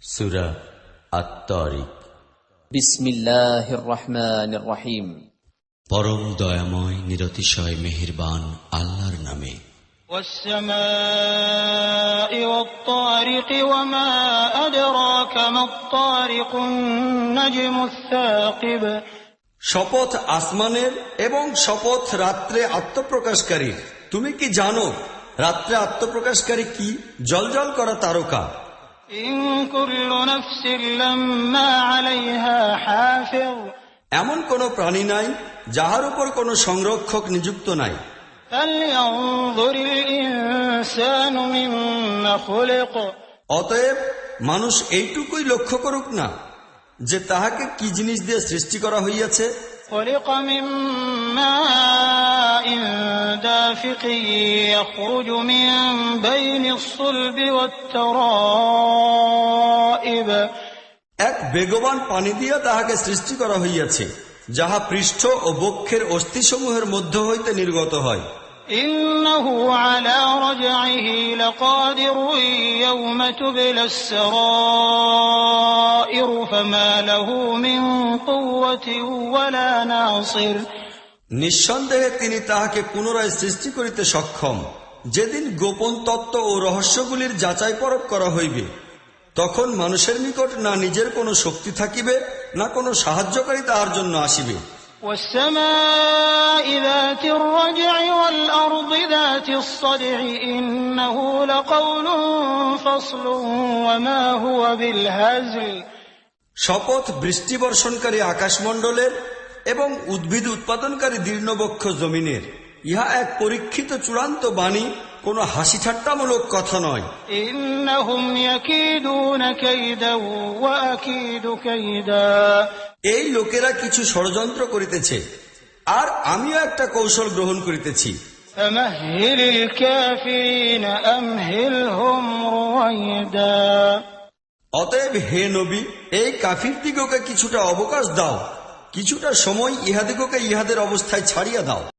সূরা আত-তারিক। বিসমিল্লাহির রহমানির রহিম। পরম দয়াময় নিরতিশয় মেহেরবান আল্লাহর নামে। ওয়াস-সামাঈ ওয়াত-তারিক ওয়া মা আদরাকা মাত-তারিকুন নাজমুস সাকিব। শপথ আসমানের এবং শপথ রাত্রে আত্মপ্রকাশকারীর। তুমি কি জানো রাত্রে আত্মপ্রকাশকারী কি? জলজল করা তারকা। ইন কুল্লু নাফসিন লাম্মা আলাইহা হাফিজ। এমন কোন প্রাণী নাই যাহার উপর কোনো সংরক্ষক নিযুক্ত নাই। ফালইয়ানজুরিল ইনসানু মিম্মা খুলিক। অতএব মানুষ এইটুকুই লক্ষ্য করুক না যে তাহাকে কি জিনিস দিয়ে সৃষ্টি করা হইয়াছে। খুলিক মিন মাইন দাফিকিন ইয়াখরুজু মিন বাইনিস সুলবি ওয়াত তারাইব। এক বেগবান পানি দিয়া তাহাকে সৃষ্টি করা হইয়াছে, যাহা পৃষ্ঠ ও বক্ষের অস্থিসমূহের মধ্য হইতে নির্গত হয়। ইন্নাহু আলা রাজইহি লাকাদিরুন ইয়াওমা তুবলাস সারাইর ফামা লাহু মিন কুওয়াতিন ওয়ালা নাসির। নিঃসন্দেহে তিনি তাহাকে পুনরায় সৃষ্টি করিতে সক্ষম। যেদিন গোপন তত্ত্ব ও রহস্যগুলির যাচাই পরখ করা হইবে, তখন মানুষের নিকট না নিজের কোনো শক্তি থাকিবে, না কোনো সাহায্যকারী তাহার জন্য আসিবে। ওয়াস-সামাঈ যাতির রাজ'i ওয়াল আরদি যাতিস সাদ'i ইন্নাহু লাকাওলুন ফাসলুন ওয়া মা হুয়া বিল হাজল। শপথ বৃষ্টি বর্ষণকারী আকাশমণ্ডলের এবং উদ্ভিদ উৎপাদনকারী দীর্ণবক্ষ জমিনের। ইহা এক পরীক্ষিত চূড়ান্ত বাণী, কোন হাসি ঠাট্টামূলক কথা নয়। ইন্নাহুম ইয়াকিদুনা কাইদা ওয়া আকিদু কাইদা। এই লোকেরা কিছু ষড়যন্ত্র করিতেছে, আর আমিও একটা কৌশল গ্রহণ করিতেছি। ফামাহহিলিল কাফিরিনা আমহিলহুম রুওয়াইদা। অতএব হে নবী, এই কাফিরদিগকে কিছুটা অবকাশ দাও, কিছুটা সময় ইহাদিগকে ইহাদের অবস্থায় ছাড়িয়া দাও।